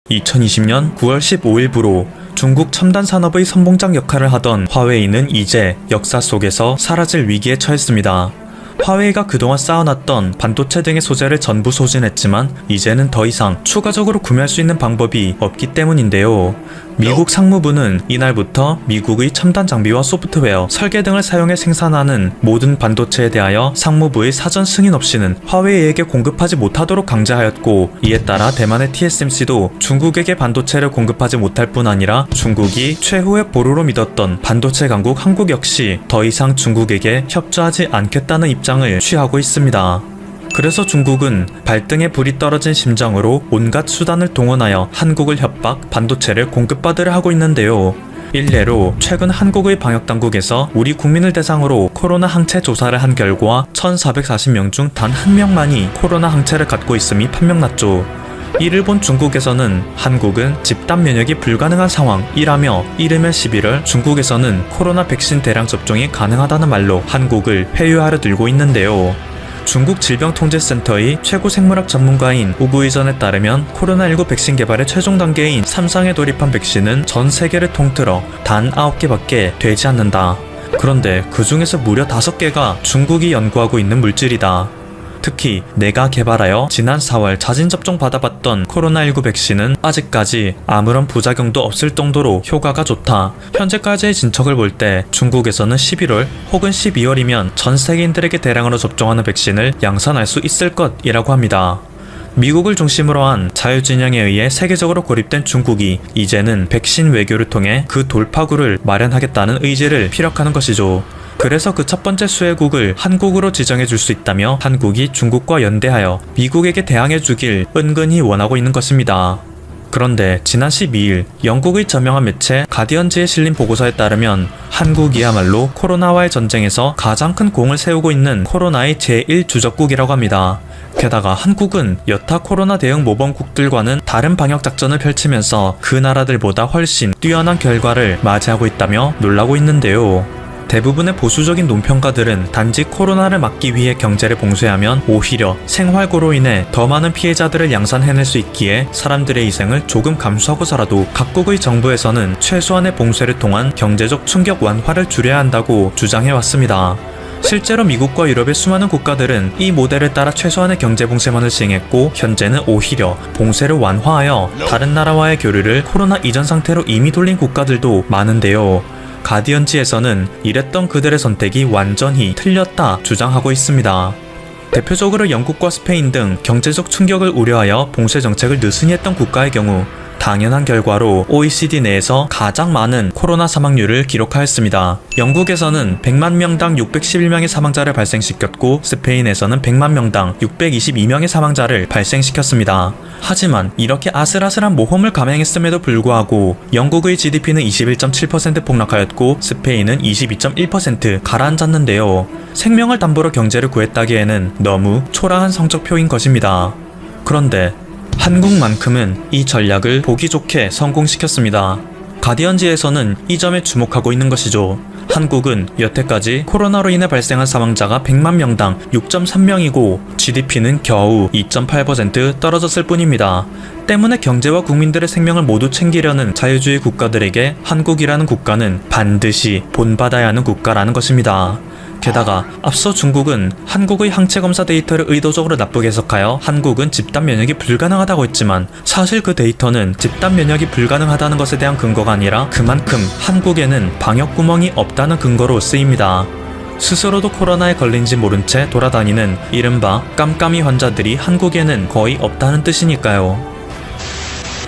2020년 9월 15일부로 중국 첨단 산업의 선봉장 역할을 하던 화웨이는 이제 역사 속에서 사라질 위기에 처했습니다. 화웨이가 그동안 쌓아놨던 반도체 등의 소재를 전부 소진했지만 이제는 더 이상 추가적으로 구매할 수 있는 방법이 없기 때문인데요. 미국 상무부는 이날부터 미국의 첨단 장비와 소프트웨어, 설계 등을 사용해 생산하는 모든 반도체에 대하여 상무부의 사전 승인 없이는 화웨이에게 공급하지 못하도록 강제하였고, 이에 따라 대만의 TSMC도 중국에게 반도체를 공급하지 못할 뿐 아니라 중국이 최후의 보루로 믿었던 반도체 강국 한국 역시 더 이상 중국에게 협조하지 않겠다는 입장을 취하고 있습니다. 그래서 중국은 발등에 불이 떨어진 심정으로 온갖 수단을 동원하여 한국을 협박, 반도체를 공급받으려 하고 있는데요. 일례로 최근 한국의 방역당국에서 우리 국민을 대상으로 코로나 항체 조사를 한 결과 1440명 중 단 한 명만이 코로나 항체를 갖고 있음이 판명났죠. 이를 본 중국에서는 한국은 집단 면역이 불가능한 상황이라며 이르면 11월 중국에서는 코로나 백신 대량 접종이 가능하다는 말로 한국을 회유하려 들고 있는데요. 중국 질병통제센터의 최고 생물학 전문가인 우부의전에 따르면 코로나19 백신 개발의 최종 단계인 3상에 돌입한 백신은 전 세계를 통틀어 단 9개밖에 되지 않는다. 그런데 그 중에서 무려 5개가 중국이 연구하고 있는 물질이다. 특히 내가 개발하여 지난 4월 자진 접종 받아봤던 코로나19 백신은 아직까지 아무런 부작용도 없을 정도로 효과가 좋다. 현재까지의 진척을 볼 때 중국에서는 11월 혹은 12월이면 전 세계인들에게 대량으로 접종하는 백신을 양산할 수 있을 것이라고 합니다. 미국을 중심으로 한 자유진영에 의해 세계적으로 고립된 중국이 이제는 백신 외교를 통해 그 돌파구를 마련하겠다는 의지를 피력하는 것이죠. 그래서 그 첫 번째 수혜국을 한국으로 지정해 줄 수 있다며 한국이 중국과 연대하여 미국에게 대항해 주길 은근히 원하고 있는 것입니다. 그런데 지난 12일 영국의 저명한 매체 가디언지에 실린 보고서에 따르면 한국이야말로 코로나와의 전쟁에서 가장 큰 공을 세우고 있는 코로나의 제1주적국이라고 합니다. 게다가 한국은 여타 코로나 대응 모범국들과는 다른 방역 작전을 펼치면서 그 나라들보다 훨씬 뛰어난 결과를 맞이하고 있다며 놀라고 있는데요. 대부분의 보수적인 논평가들은 단지 코로나를 막기 위해 경제를 봉쇄하면 오히려 생활고로 인해 더 많은 피해자들을 양산해낼 수 있기에 사람들의 희생을 조금 감수하고서라도 각국의 정부에서는 최소한의 봉쇄를 통한 경제적 충격 완화를 줄여야 한다고 주장해왔습니다. 실제로 미국과 유럽의 수많은 국가들은 이 모델을 따라 최소한의 경제 봉쇄만을 시행했고, 현재는 오히려 봉쇄를 완화하여 다른 나라와의 교류를 코로나 이전 상태로 이미 돌린 국가들도 많은데요. 가디언지에서는 이랬던 그들의 선택이 완전히 틀렸다 주장하고 있습니다. 대표적으로 영국과 스페인 등 경제적 충격을 우려하여 봉쇄 정책을 느슨히 했던 국가의 경우 당연한 결과로 OECD 내에서 가장 많은 코로나 사망률을 기록하였습니다. 영국에서는 100만 명당 611명의 사망자를 발생시켰고, 스페인에서는 100만 명당 622명의 사망자를 발생시켰습니다. 하지만 이렇게 아슬아슬한 모험을 감행했음에도 불구하고 영국의 GDP는 21.7% 폭락하였고 스페인은 22.1% 가라앉았는데요. 생명을 담보로 경제를 구했다기에는 너무 초라한 성적표인 것입니다. 그런데 한국만큼은 이 전략을 보기 좋게 성공시켰습니다. 가디언지에서는 이 점에 주목하고 있는 것이죠. 한국은 여태까지 코로나로 인해 발생한 사망자가 100만 명당 6.3명이고 GDP는 겨우 2.8% 떨어졌을 뿐입니다. 때문에 경제와 국민들의 생명을 모두 챙기려는 자유주의 국가들에게 한국이라는 국가는 반드시 본받아야 하는 국가라는 것입니다. 게다가 앞서 중국은 한국의 항체 검사 데이터를 의도적으로 나쁘게 해석하여 한국은 집단 면역이 불가능하다고 했지만, 사실 그 데이터는 집단 면역이 불가능하다는 것에 대한 근거가 아니라 그만큼 한국에는 방역 구멍이 없다는 근거로 쓰입니다. 스스로도 코로나에 걸린지 모른 채 돌아다니는 이른바 깜깜이 환자들이 한국에는 거의 없다는 뜻이니까요.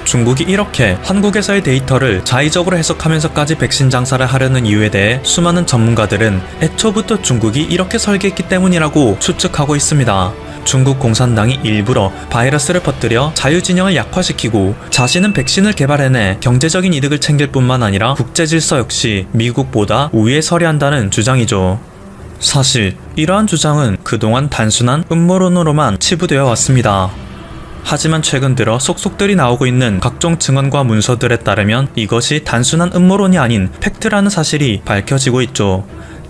중국이 이렇게 한국에서의 데이터를 자의적으로 해석하면서까지 백신 장사를 하려는 이유에 대해 수많은 전문가들은 애초부터 중국이 이렇게 설계했기 때문이라고 추측하고 있습니다. 중국 공산당이 일부러 바이러스를 퍼뜨려 자유진영을 약화시키고 자신은 백신을 개발해내 경제적인 이득을 챙길 뿐만 아니라 국제질서 역시 미국보다 우위에 서려 한다는 주장이죠. 사실 이러한 주장은 그동안 단순한 음모론으로만 치부되어 왔습니다. 하지만 최근 들어 속속들이 나오고 있는 각종 증언과 문서들에 따르면 이것이 단순한 음모론이 아닌 팩트라는 사실이 밝혀지고 있죠.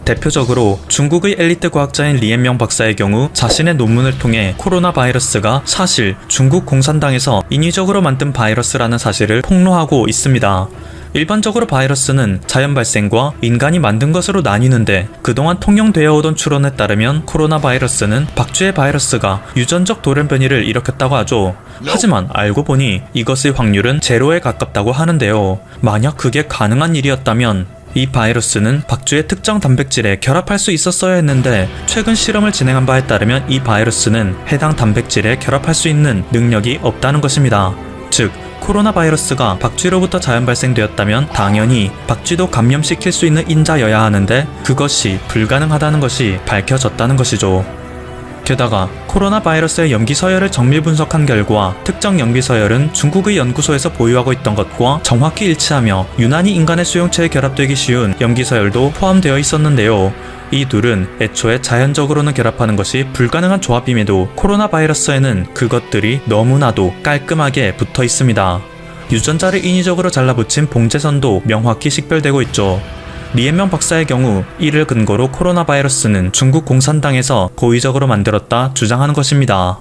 대표적으로 중국의 엘리트 과학자인 리앤명 박사의 경우 자신의 논문을 통해 코로나 바이러스가 사실 중국 공산당에서 인위적으로 만든 바이러스라는 사실을 폭로하고 있습니다. 일반적으로 바이러스는 자연 발생과 인간이 만든 것으로 나뉘는데 그동안 통용되어 오던 추론에 따르면 코로나 바이러스는 박쥐의 바이러스가 유전적 돌연변이를 일으켰다고 하죠. 하지만 알고 보니 이것의 확률은 제로에 가깝다고 하는데요. 만약 그게 가능한 일이었다면 이 바이러스는 박쥐의 특정 단백질에 결합할 수 있었어야 했는데 최근 실험을 진행한 바에 따르면 이 바이러스는 해당 단백질에 결합할 수 있는 능력이 없다는 것입니다. 즉 코로나 바이러스가 박쥐로부터 자연 발생되었다면 당연히 박쥐도 감염시킬 수 있는 인자여야 하는데 그것이 불가능하다는 것이 밝혀졌다는 것이죠. 게다가 코로나 바이러스의 염기 서열을 정밀 분석한 결과 특정 염기 서열은 중국의 연구소에서 보유하고 있던 것과 정확히 일치하며 유난히 인간의 수용체에 결합되기 쉬운 염기 서열도 포함되어 있었는데요. 이 둘은 애초에 자연적으로는 결합하는 것이 불가능한 조합임에도 코로나 바이러스에는 그것들이 너무나도 깔끔하게 붙어 있습니다. 유전자를 인위적으로 잘라붙인 봉제선도 명확히 식별되고 있죠. 리앤명 박사의 경우 이를 근거로 코로나 바이러스는 중국 공산당에서 고의적으로 만들었다 주장하는 것입니다.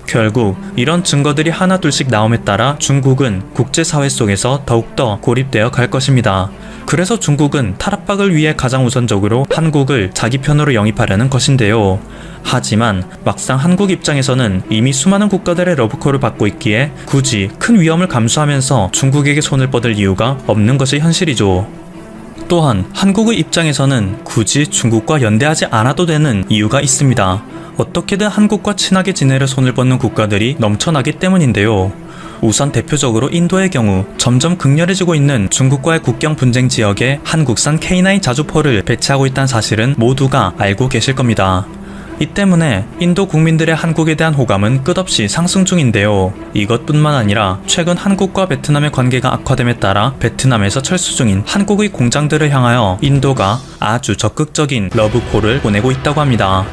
결국 이런 증거들이 하나둘씩 나옴에 따라 중국은 국제사회 속에서 더욱더 고립되어 갈 것입니다. 그래서 중국은 탈압박을 위해 가장 우선적으로 한국을 자기 편으로 영입하려는 것인데요. 하지만 막상 한국 입장에서는 이미 수많은 국가들의 러브콜을 받고 있기에 굳이 큰 위험을 감수하면서 중국에게 손을 뻗을 이유가 없는 것이 현실이죠. 또한 한국의 입장에서는 굳이 중국과 연대하지 않아도 되는 이유가 있습니다. 어떻게든 한국과 친하게 지내려 손을 뻗는 국가들이 넘쳐나기 때문인데요. 우선 대표적으로 인도의 경우 점점 극렬해지고 있는 중국과의 국경 분쟁 지역에 한국산 K9 자주포를 배치하고 있다는 사실은 모두가 알고 계실 겁니다. 이 때문에 인도 국민들의 한국에 대한 호감은 끝없이 상승 중인데요. 이것뿐만 아니라 최근 한국과 베트남의 관계가 악화됨에 따라 베트남에서 철수 중인 한국의 공장들을 향하여 인도가 아주 적극적인 러브콜을 보내고 있다고 합니다.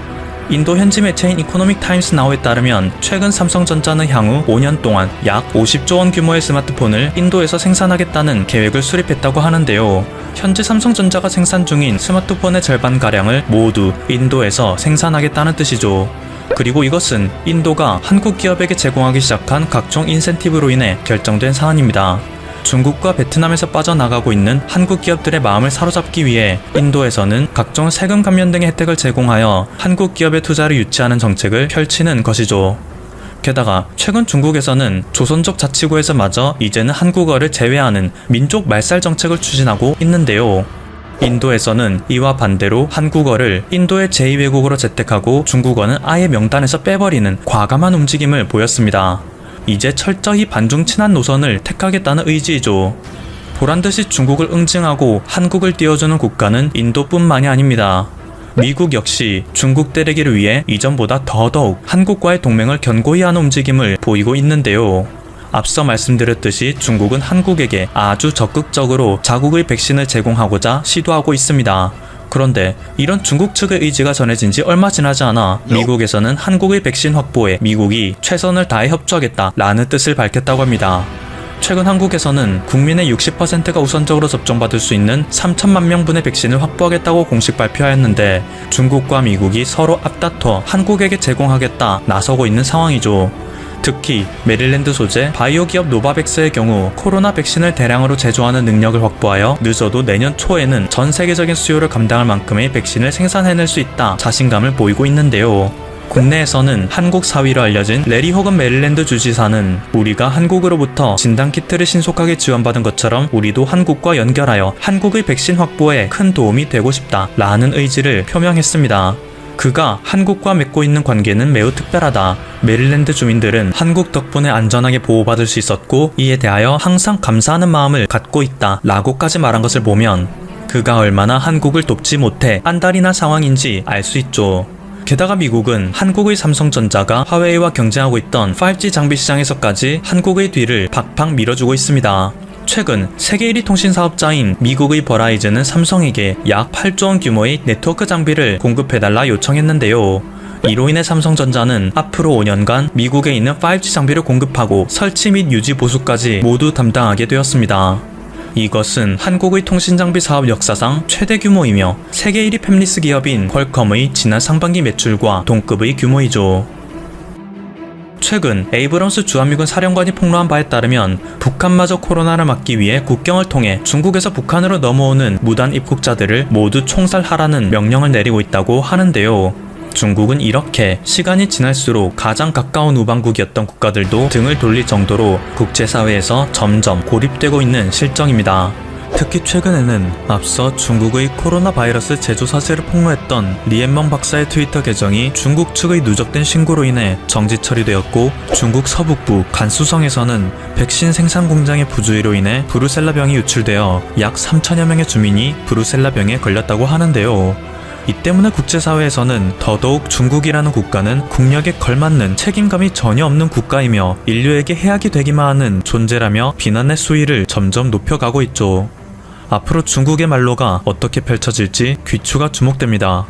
인도 현지 매체인 이코노믹 타임스 나우에 따르면 최근 삼성전자는 향후 5년 동안 약 50조 원 규모의 스마트폰을 인도에서 생산하겠다는 계획을 수립했다고 하는데요. 현재 삼성전자가 생산 중인 스마트폰의 절반가량을 모두 인도에서 생산하겠다는 뜻이죠. 그리고 이것은 인도가 한국 기업에게 제공하기 시작한 각종 인센티브로 인해 결정된 사안입니다. 중국과 베트남에서 빠져나가고 있는 한국 기업들의 마음을 사로잡기 위해 인도에서는 각종 세금 감면 등의 혜택을 제공하여 한국 기업의 투자를 유치하는 정책을 펼치는 것이죠. 게다가 최근 중국에서는 조선족 자치구에서마저 이제는 한국어를 제외하는 민족 말살 정책을 추진하고 있는데요. 인도에서는 이와 반대로 한국어를 인도의 제2외국어로 채택하고 중국어는 아예 명단에서 빼버리는 과감한 움직임을 보였습니다. 이제 철저히 반중 친한 노선을 택하겠다는 의지이죠. 보란듯이 중국을 응징하고 한국을 띄워주는 국가는 인도뿐만이 아닙니다. 미국 역시 중국 때리기를 위해 이전보다 더더욱 한국과의 동맹을 견고히 하는 움직임을 보이고 있는데요. 앞서 말씀드렸듯이 중국은 한국에게 아주 적극적으로 자국의 백신을 제공하고자 시도하고 있습니다. 그런데 이런 중국 측의 의지가 전해진 지 얼마 지나지 않아 미국에서는 한국의 백신 확보에 미국이 최선을 다해 협조하겠다라는 뜻을 밝혔다고 합니다. 최근 한국에서는 국민의 60%가 우선적으로 접종받을 수 있는 3천만 명분의 백신을 확보하겠다고 공식 발표하였는데 중국과 미국이 서로 앞다퉈 한국에게 제공하겠다 나서고 있는 상황이죠. 특히 메릴랜드 소재 바이오 기업 노바백스의 경우 코로나 백신을 대량으로 제조하는 능력을 확보하여 늦어도 내년 초에는 전 세계적인 수요를 감당할 만큼의 백신을 생산해낼 수 있다 자신감을 보이고 있는데요. 국내에서는 한국 사위로 알려진 레리 호건 메릴랜드 주지사는 우리가 한국으로부터 진단키트를 신속하게 지원받은 것처럼 우리도 한국과 연결하여 한국의 백신 확보에 큰 도움이 되고 싶다 라는 의지를 표명했습니다. 그가 한국과 맺고 있는 관계는 매우 특별하다. 메릴랜드 주민들은 한국 덕분에 안전하게 보호받을 수 있었고 이에 대하여 항상 감사하는 마음을 갖고 있다 라고까지 말한 것을 보면 그가 얼마나 한국을 돕지 못해 안달이 난 상황인지 알 수 있죠. 게다가 미국은 한국의 삼성전자가 화웨이와 경쟁하고 있던 5G 장비 시장에서까지 한국의 뒤를 팍팍 밀어주고 있습니다. 최근 세계 1위 통신 사업자인 미국의 버라이즌은 삼성에게 약 8조 원 규모의 네트워크 장비를 공급해달라 요청했는데요. 이로 인해 삼성전자는 앞으로 5년간 미국에 있는 5G 장비를 공급하고 설치 및 유지 보수까지 모두 담당하게 되었습니다. 이것은 한국의 통신장비 사업 역사상 최대 규모이며 세계 1위 팹리스 기업인 퀄컴의 지난 상반기 매출과 동급의 규모이죠. 최근 에이브럼스 주한미군 사령관이 폭로한 바에 따르면 북한마저 코로나를 막기 위해 국경을 통해 중국에서 북한으로 넘어오는 무단 입국자들을 모두 총살하라는 명령을 내리고 있다고 하는데요. 중국은 이렇게 시간이 지날수록 가장 가까운 우방국이었던 국가들도 등을 돌릴 정도로 국제사회에서 점점 고립되고 있는 실정입니다. 특히 최근에는 앞서 중국의 코로나 바이러스 제조 사실을 폭로했던 리앤멍 박사의 트위터 계정이 중국 측의 누적된 신고로 인해 정지 처리되었고, 중국 서북부 간수성에서는 백신 생산 공장의 부주의로 인해 브루셀라병이 유출되어 약 3천여 명의 주민이 브루셀라병에 걸렸다고 하는데요. 이 때문에 국제사회에서는 더더욱 중국이라는 국가는 국력에 걸맞는 책임감이 전혀 없는 국가이며 인류에게 해악이 되기만 하는 존재라며 비난의 수위를 점점 높여가고 있죠. 앞으로 중국의 말로가 어떻게 펼쳐질지 귀추가 주목됩니다.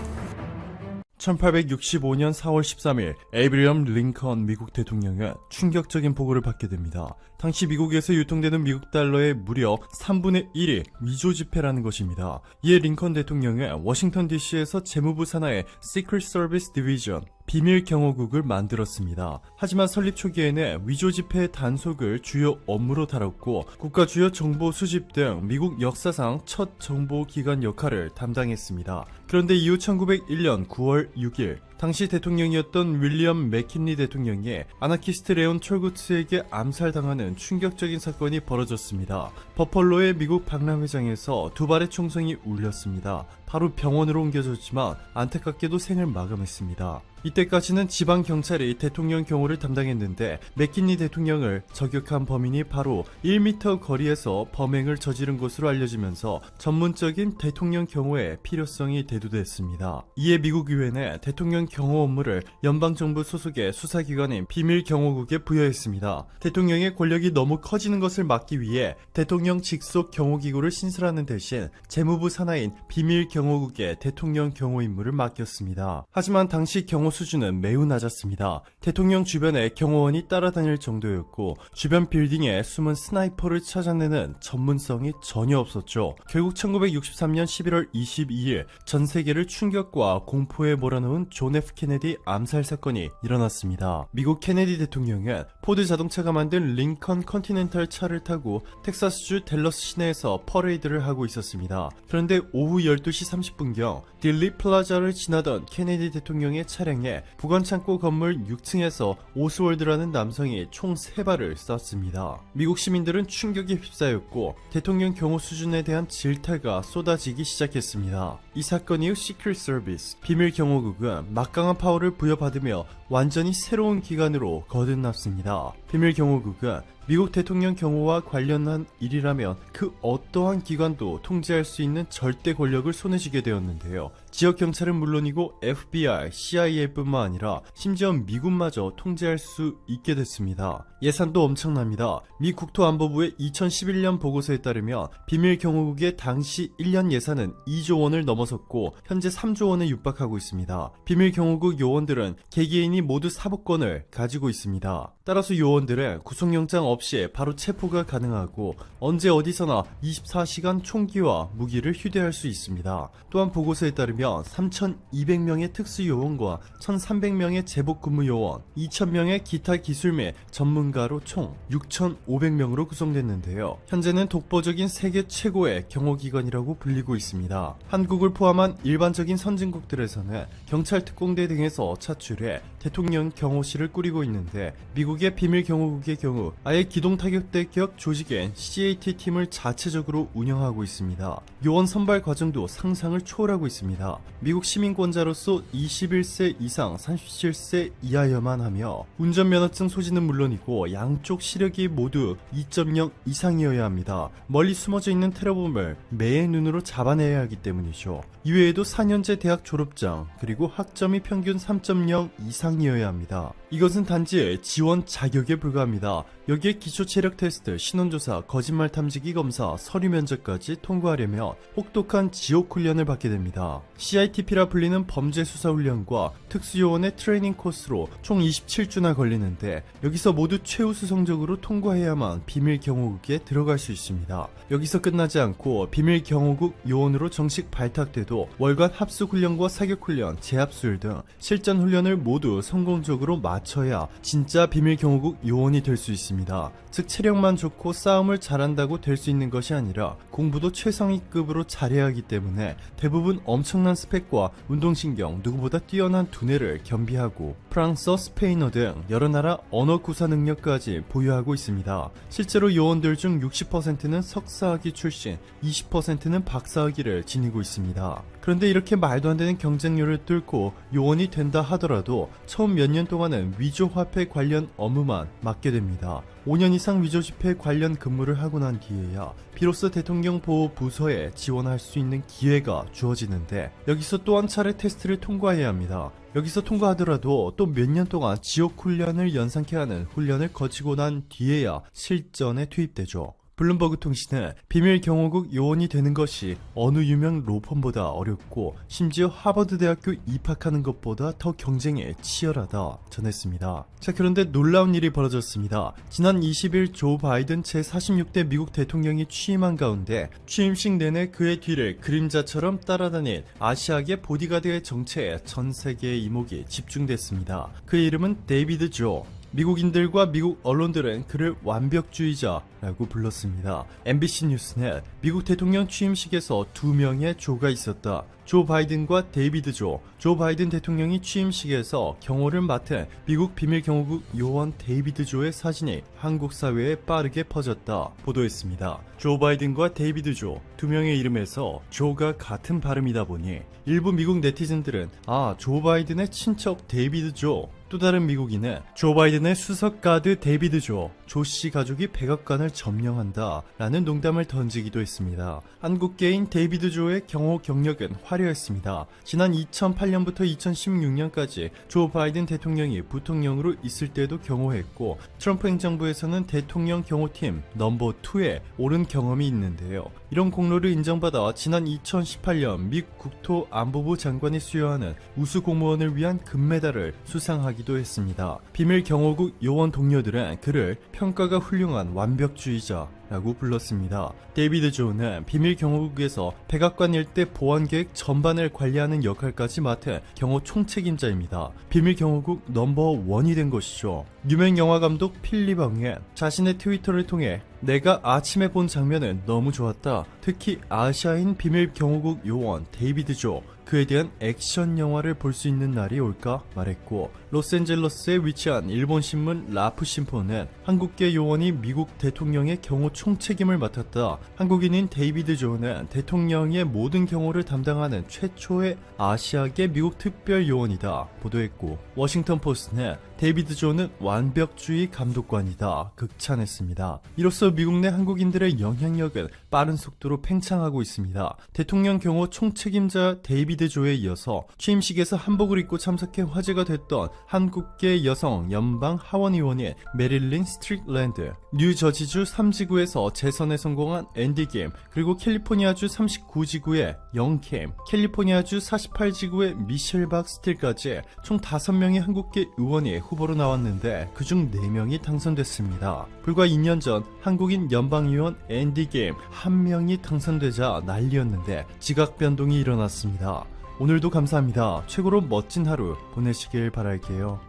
1865년 4월 13일 에이브리엄 링컨 미국 대통령은 충격적인 보고를 받게 됩니다. 당시 미국에서 유통되는 미국 달러의 무려 3분의 1이 위조 지폐라는 것입니다. 이에 링컨 대통령은 워싱턴 DC에서 재무부 산하의 Secret Service Division 비밀 경호국을 만들었습니다. 하지만 설립 초기에는 위조 지폐의 단속을 주요 업무로 다뤘고, 국가 주요 정보 수집 등 미국 역사상 첫 정보기관 역할을 담당했습니다. 그런데 이후 1901년 9월 6일 당시 대통령이었던 윌리엄 맥킨리 대통령이 아나키스트 레온 철구츠에게 암살당하는 충격적인 사건이 벌어졌습니다. 버펄로의 미국 박람회장에서 두 발의 총성이 울렸습니다. 바로 병원으로 옮겨졌지만 안타깝게도 생을 마감했습니다. 이때까지는 지방경찰이 대통령 경호를 담당했는데, 맥킨리 대통령을 저격한 범인이 바로 1m 거리에서 범행을 저지른 것으로 알려지면서 전문적인 대통령 경호의 필요성이 대두됐습니다. 이에 미국 의회는 대통령 경호 업무를 연방정부 소속의 수사기관인 비밀경호국에 부여했습니다. 대통령의 권력이 너무 커지는 것을 막기 위해 대통령 직속 경호기구를 신설하는 대신 재무부 산하인 비밀경호국에 대통령 경호 임무를 맡겼습니다. 하지만 당시 경호 수준은 매우 낮았습니다. 대통령 주변에 경호원이 따라다닐 정도였고, 주변 빌딩에 숨은 스나이퍼를 찾아내는 전문성이 전혀 없었죠. 결국 1963년 11월 22일 전 세계를 충격과 공포에 몰아넣은 존 F 케네디 암살 사건이 일어났습니다. 미국 케네디 대통령은 포드 자동차가 만든 링컨 컨티넨탈 차를 타고 텍사스주 댈러스 시내에서 퍼레이드를 하고 있었습니다. 그런데 오후 12시 30분경 딜리 플라자를 지나던 케네디 대통령의 차량에 보관창고 건물 6층에서 오스월드라는 남성이 총 3발을 쐈습니다. 미국 시민들은 충격에 휩싸였고, 대통령 경호 수준에 대한 질타가 쏟아지기 시작했습니다. 이 사건 이후 시크릿 서비스 비밀 경호국은 막강한 파워를 부여받으며 완전히 새로운 기관으로 거듭났습니다. 비밀 경호국은 미국 대통령 경호와 관련한 일이라면 그 어떠한 기관도 통제할 수 있는 절대 권력을 손에 쥐게 되었는데요. 지역 경찰은 물론이고 FBI, CIA뿐만 아니라 심지어 미군마저 통제할 수 있게 됐습니다. 예산도 엄청납니다. 미 국토안보부의 2011년 보고서에 따르면 비밀 경호국의 당시 1년 예산은 2조 원을 넘어섰고 현재 3조 원에 육박하고 있습니다. 비밀 경호국 요원들은 개개인이 모두 사법권을 가지고 있습니다. 따라서 요원들은 구속영장 없이 바로 체포가 가능하고 언제 어디서나 24시간 총기와 무기를 휴대할 수 있습니다. 또한 보고서에 따르면 3,200명의 특수요원과 1,300명의 제복근무요원, 2,000명의 기타 기술 및 전문가로 총 6,500명으로 구성됐는데요. 현재는 독보적인 세계 최고의 경호기관이라고 불리고 있습니다. 한국을 포함한 일반적인 선진국들에서는 경찰 특공대 등에서 차출해 대통령 경호실을 꾸리고 있는데, 미국의 비밀 경호국의 경우 아예 기동 타격대격 조직인 CAT팀을 자체적으로 운영하고 있습니다. 요원 선발 과정도 상상을 초월하고 있습니다. 미국 시민권자로서 21세 이상 37세 이하여만 하며 운전면허증 소지는 물론이고 양쪽 시력이 모두 2.0 이상이어야 합니다. 멀리 숨어져 있는 테러범을 매의 눈으로 잡아내야 하기 때문이죠. 이외에도 4년제 대학 졸업장, 그리고 학점이 평균 3.0 이상이어야 합니다. 이것은 단지 지원 자격에 불과합니다. 여기에 미국의 기초 체력 테스트, 신원조사, 거짓말 탐지기 검사, 서류 면접까지 통과하려면 혹독한 지옥 훈련을 받게 됩니다. CITP라 불리는 범죄 수사 훈련과 특수요원의 트레이닝 코스로 총 27주나 걸리는데 여기서 모두 최우수 성적으로 통과해야만 비밀 경호국에 들어갈 수 있습니다. 여기서 끝나지 않고 비밀 경호국 요원으로 정식 발탁돼도 월간 합숙 훈련과 사격 훈련, 재합수율 등 실전 훈련을 모두 성공적으로 마쳐야 진짜 비밀 경호국 요원이 될 수 있습니다. 즉 체력만 좋고 싸움을 잘한다고 될 수 있는 것이 아니라 공부도 최상위급으로 잘해야 하기 때문에 대부분 엄청난 스펙과 운동신경, 누구보다 뛰어난 두뇌를 겸비하고 프랑스어, 스페인어 등 여러 나라 언어 구사 능력까지 보유하고 있습니다. 실제로 요원들 중 60%는 석사학위 출신, 20%는 박사학위를 지니고 있습니다. 그런데 이렇게 말도 안 되는 경쟁률을 뚫고 요원이 된다 하더라도 처음 몇 년 동안은 위조 화폐 관련 업무만 맡게 됩니다. 5년 이상 위조 지폐 관련 근무를 하고 난 뒤에야 비로소 대통령 보호 부서에 지원할 수 있는 기회가 주어지는데 여기서 또 한 차례 테스트를 통과해야 합니다. 여기서 통과하더라도 또 몇 년 동안 지옥 훈련을 연상케 하는 훈련을 거치고 난 뒤에야 실전에 투입되죠. 블룸버그 통신은 비밀 경호국 요원이 되는 것이 어느 유명 로펌보다 어렵고 심지어 하버드 대학교 입학하는 것보다 더 경쟁이 치열하다 전했습니다. 자, 그런데 놀라운 일이 벌어졌습니다. 지난 20일 조 바이든 제46대 미국 대통령이 취임한 가운데 취임식 내내 그의 뒤를 그림자처럼 따라다닌 아시아계 보디가드의 정체에 전 세계의 이목이 집중됐습니다. 그의 이름은 데이비드 조. 미국인들과 미국 언론들은 그를 완벽주의자라고 불렀습니다. MBC 뉴스는 미국 대통령 취임식에서 두 명의 조가 있었다. 조 바이든과 데이비드 조. 조 바이든 대통령이 취임식에서 경호를 맡은 미국 비밀경호국 요원 데이비드 조의 사진이 한국 사회에 빠르게 퍼졌다 보도했습니다. 조 바이든과 데이비드 조 두 명의 이름에서 조가 같은 발음이다 보니 일부 미국 네티즌들은 조 바이든의 친척 데이비드 조, 또 다른 미국인은 조 바이든의 수석 가드 데이비드 조씨 가족이 백악관을 점령한다 라는 농담을 던지기도 했습니다. 한국계인 데이비드 조의 경호 경력은 화려했습니다. 지난 2008년부터 2016년까지 조 바이든 대통령이 부통령으로 있을 때도 경호했고 트럼프 행정부에서는 대통령 경호팀 넘버 2에 오른 경험이 있는데요. 이런 공로를 인정받아 지난 2018년 미 국토안보부 장관이 수여하는 우수 공무원을 위한 금메달을 수상하기도 했습니다. 비밀 경호국 요원 동료들은 그를 평가가 훌륭한 완벽주의자라고 불렀습니다. 데이비드 조는 비밀 경호국에서 백악관 일대 보안 계획 전반을 관리하는 역할까지 맡은 경호 총책임자입니다. 비밀 경호국 넘버 1이 된 것이죠. 유명 영화 감독 필립 엉은 자신의 트위터를 통해 내가 아침에 본 장면은 너무 좋았다. 특히 아시아인 비밀 경호국 요원 데이비드 조, 그에 대한 액션 영화를 볼 수 있는 날이 올까 말했고, 로스앤젤레스에 위치한 일본 신문 라프 신포는 한국계 요원이 미국 대통령의 경호 총책임을 맡았다. 한국인인 데이비드 조는 대통령의 모든 경호를 담당하는 최초의 아시아계 미국 특별 요원이다 보도했고, 워싱턴 포스트는 데이비드 조는 완벽주의 감독관이다 극찬했습니다. 이로써 미국 내 한국인들의 영향력은 빠른 속도로 팽창하고 있습니다. 대통령 경호 총책임자 데이비드 조에 이어서 취임식에서 한복을 입고 참석해 화제가 됐던 한국계 여성 연방 하원의원인 메릴린 스트릭랜드, 뉴저지주 3지구에서 재선에 성공한 앤디 김, 그리고 캘리포니아주 39지구의 영캠, 캘리포니아주 48지구의 미셸 박스틸까지 총 5명의 한국계 의원이 후보로 나왔는데 그중 4명이 당선됐습니다. 불과 2년 전 한국인 연방의원 앤디 김 1명이 당선되자 난리였는데 지각 변동이 일어났습니다. 오늘도 감사합니다. 최고로 멋진 하루 보내시길 바랄게요.